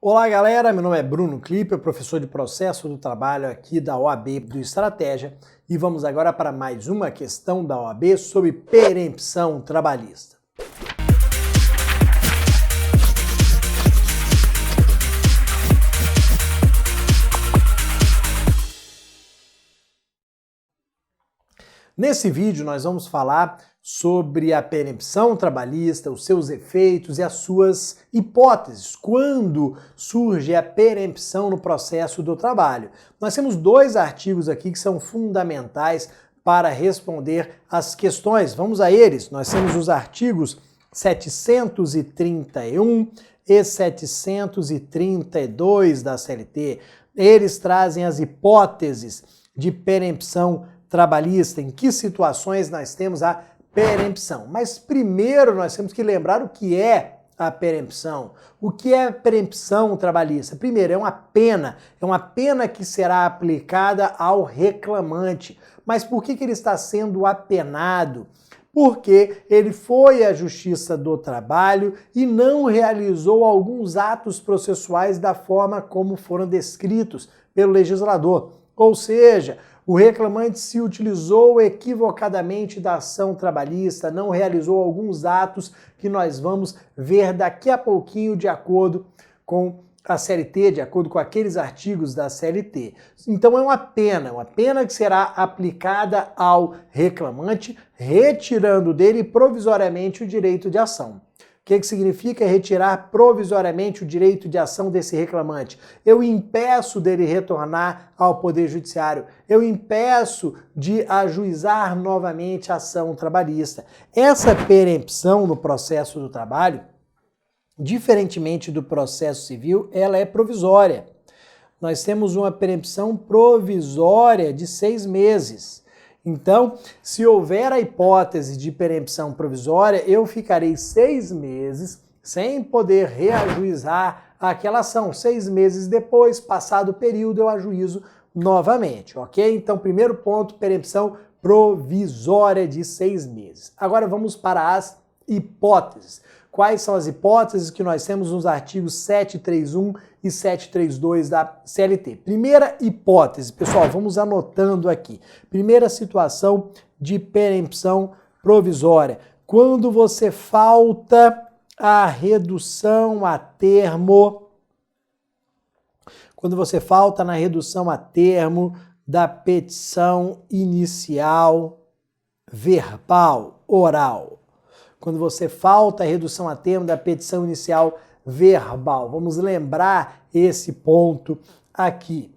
Olá galera, meu nome é Bruno Klipper, professor de Processo do Trabalho aqui da OAB do Estratégia e vamos agora para mais uma questão da OAB sobre perempção trabalhista. Nesse vídeo nós vamos falar sobre a perempção trabalhista, os seus efeitos e as suas hipóteses, quando surge a perempção no processo do trabalho. Nós temos dois artigos aqui que são fundamentais para responder as questões. Vamos a eles. Nós temos os artigos 731 e 732 da CLT. Eles trazem as hipóteses de perempção trabalhista, em que situações nós temos a perempção. Mas primeiro nós temos que lembrar o que é a perempção. O que é perempção trabalhista? Primeiro, é uma pena que será aplicada ao reclamante. Mas por que ele está sendo apenado? Porque ele foi à Justiça do Trabalho e não realizou alguns atos processuais da forma como foram descritos pelo legislador. Ou seja, o reclamante se utilizou equivocadamente da ação trabalhista, não realizou alguns atos que nós vamos ver daqui a pouquinho de acordo com a CLT, de acordo com aqueles artigos da CLT. Então é uma pena que será aplicada ao reclamante, retirando dele provisoriamente o direito de ação. O que significa retirar provisoriamente o direito de ação desse reclamante? Eu impeço dele retornar ao Poder Judiciário, eu impeço de ajuizar novamente a ação trabalhista. Essa perempção no processo do trabalho, diferentemente do processo civil, ela é provisória. Nós temos uma perempção provisória de 6 meses. Então, se houver a hipótese de perempção provisória, eu ficarei 6 meses sem poder reajuizar aquela ação. 6 meses depois, passado o período, eu ajuizo novamente, ok? Então, primeiro ponto, perempção provisória de 6 meses. Agora vamos para as hipóteses. Quais são as hipóteses que nós temos nos artigos 731 e 732 da CLT? Primeira hipótese, pessoal, vamos anotando aqui. Primeira situação de perempção provisória. Quando você falta a redução a termo, quando você falta na redução a termo da petição inicial verbal, oral. Quando você falta a redução a termo da petição inicial verbal. Vamos lembrar esse ponto aqui.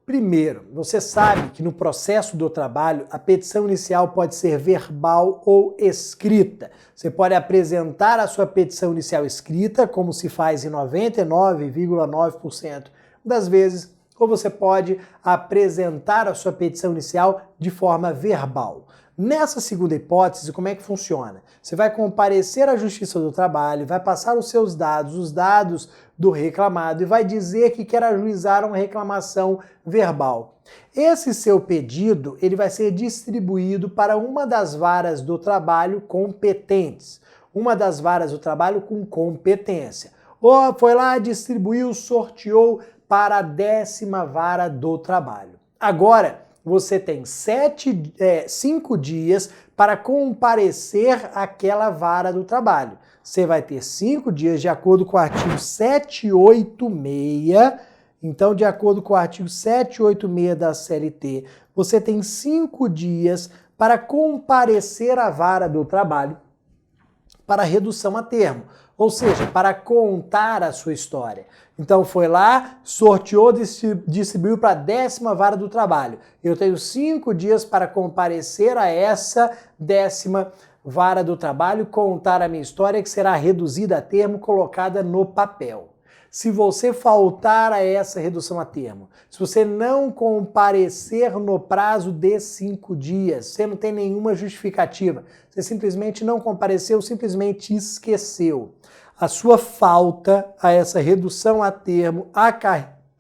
Primeiro, você sabe que no processo do trabalho a petição inicial pode ser verbal ou escrita. Você pode apresentar a sua petição inicial escrita, como se faz em 99,9% das vezes, ou você pode apresentar a sua petição inicial de forma verbal. Nessa segunda hipótese, como é que funciona? Você vai comparecer à Justiça do Trabalho, vai passar os seus dados, os dados do reclamado, e vai dizer que quer ajuizar uma reclamação verbal. Esse seu pedido, ele vai ser distribuído para uma das varas do trabalho competentes. Uma das varas do trabalho com competência. Ou foi lá, distribuiu, sorteou para a 10ª vara do trabalho. Agora, você tem 5 dias para comparecer àquela vara do trabalho. Você vai ter 5 dias de acordo com o artigo 786. Então, de acordo com o artigo 786 da CLT, você tem 5 dias para comparecer à vara do trabalho para redução a termo, ou seja, para contar a sua história. Então foi lá, sorteou, distribuiu para a 10ª vara do trabalho. Eu tenho 5 dias para comparecer a essa 10ª vara do trabalho, contar a minha história que será reduzida a termo, colocada no papel. Se você faltar a essa redução a termo, se você não comparecer no prazo de 5 dias, você não tem nenhuma justificativa, você simplesmente não compareceu, simplesmente esqueceu. A sua falta a essa redução a termo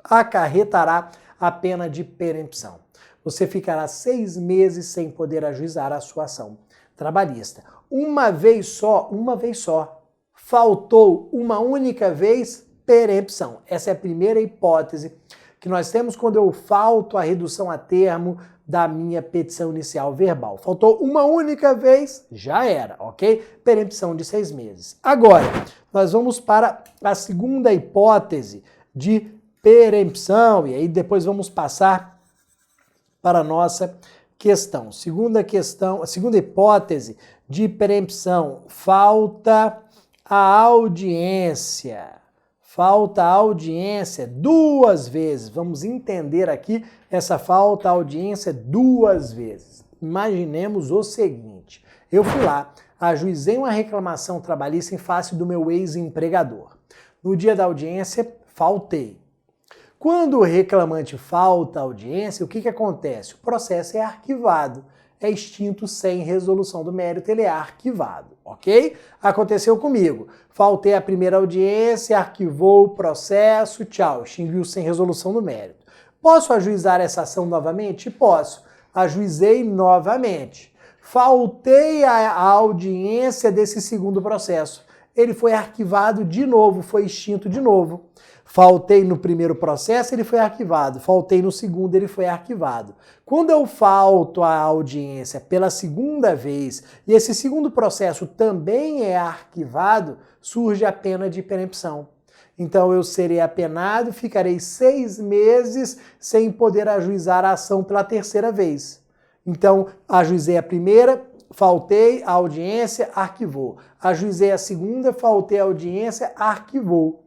acarretará a pena de perempção. Você ficará 6 meses sem poder ajuizar a sua ação trabalhista. Uma vez só, faltou uma única vez, perempção. Essa é a primeira hipótese que nós temos quando eu falto a redução a termo da minha petição inicial verbal. Faltou uma única vez, já era, ok? Perempção de 6 meses. Agora, nós vamos para a segunda hipótese de perempção, e aí depois vamos passar para a nossa questão. A segunda hipótese de perempção, falta a audiência. Falta a audiência 2 vezes. Vamos entender aqui essa falta a audiência 2 vezes. Imaginemos o seguinte: eu fui lá, ajuizei uma reclamação trabalhista em face do meu ex-empregador. No dia da audiência, faltei. Quando o reclamante falta a audiência, o que acontece? O processo é arquivado, é extinto sem resolução do mérito, ele é arquivado, ok? Aconteceu comigo. Faltei a primeira audiência, arquivou o processo, tchau, extinguiu sem resolução do mérito. Posso ajuizar essa ação novamente? Posso. Ajuizei novamente. Faltei a audiência desse segundo processo. Ele foi arquivado de novo, foi extinto de novo. Faltei no primeiro processo, ele foi arquivado. Faltei no segundo, ele foi arquivado. Quando eu falto a audiência pela segunda vez e esse segundo processo também é arquivado, surge a pena de perempção. Então eu serei apenado, ficarei 6 meses sem poder ajuizar a ação pela terceira vez. Então, ajuizei a primeira, faltei a audiência, arquivou. Ajuizei a segunda, faltei a audiência, arquivou.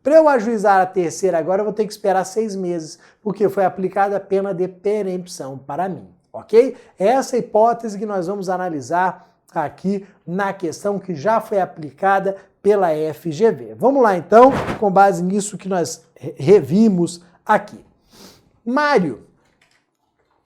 Para eu ajuizar a terceira agora, eu vou ter que esperar 6 meses, porque foi aplicada a pena de perempção para mim, ok? Essa é a hipótese que nós vamos analisar aqui na questão que já foi aplicada pela FGV. Vamos lá então, com base nisso que nós revimos aqui. Mário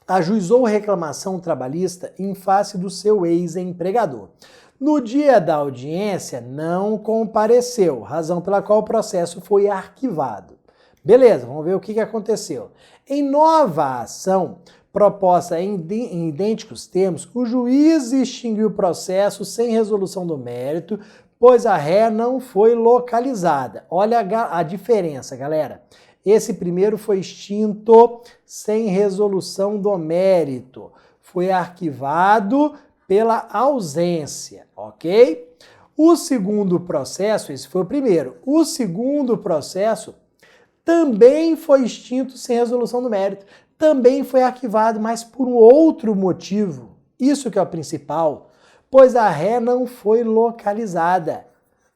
ajuizou reclamação trabalhista em face do seu ex-empregador. No dia da audiência, não compareceu, razão pela qual o processo foi arquivado. Beleza, vamos ver o que aconteceu. Em nova ação, proposta em idênticos termos, o juiz extinguiu o processo sem resolução do mérito, pois a ré não foi localizada. Olha a diferença, galera. Esse primeiro foi extinto sem resolução do mérito. Foi arquivado pela ausência, ok? O segundo processo, esse foi o primeiro, o segundo processo também foi extinto sem resolução do mérito, também foi arquivado, mas por um outro motivo, isso que é o principal, pois a ré não foi localizada.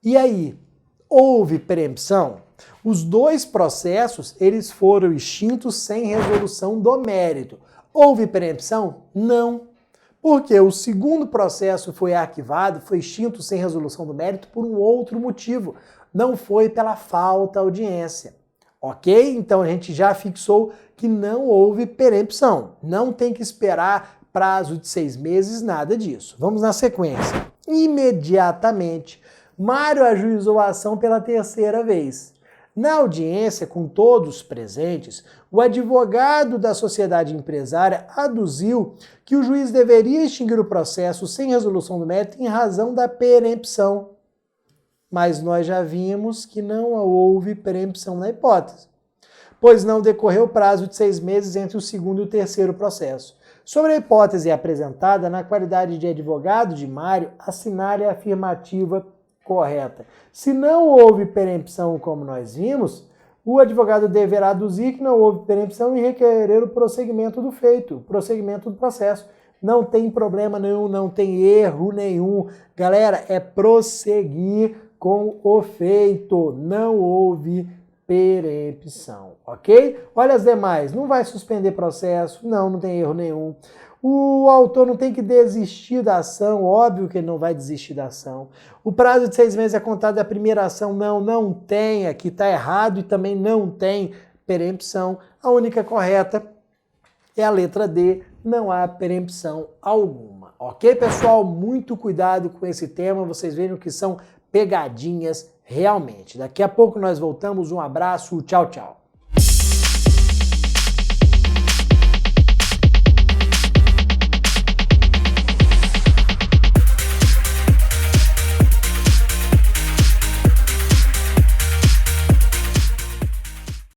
E aí, houve perempção? Os 2 processos, eles foram extintos sem resolução do mérito. Houve perempção? Não. Porque o segundo processo foi arquivado, foi extinto sem resolução do mérito por um outro motivo. Não foi pela falta de audiência. Ok? Então a gente já fixou que não houve perempção. Não tem que esperar prazo de 6 meses, nada disso. Vamos na sequência. Imediatamente, Mário ajuizou a ação pela terceira vez. Na audiência, com todos presentes, o advogado da sociedade empresária aduziu que o juiz deveria extinguir o processo sem resolução do mérito em razão da perempção. Mas nós já vimos que não houve perempção na hipótese, pois não decorreu o prazo de 6 meses entre o segundo e o terceiro processo. Sobre a hipótese apresentada, na qualidade de advogado de Mário, assinale a afirmativa correta. Se não houve perempção, como nós vimos, o advogado deverá aduzir que não houve perempção e requerer o prosseguimento do feito, o prosseguimento do processo. Não tem problema nenhum, não tem erro nenhum. Galera, é prosseguir com o feito. Não houve perempção, ok? Olha as demais. Não vai suspender processo, não tem erro nenhum. O autor não tem que desistir da ação, óbvio que ele não vai desistir da ação. O prazo de 6 meses é contado da primeira ação, não tem, aqui está errado e também não tem perempção. A única correta é a letra D, não há perempção alguma. Ok, pessoal? Muito cuidado com esse tema, vocês vejam que são pegadinhas realmente. Daqui a pouco nós voltamos, um abraço, tchau, tchau.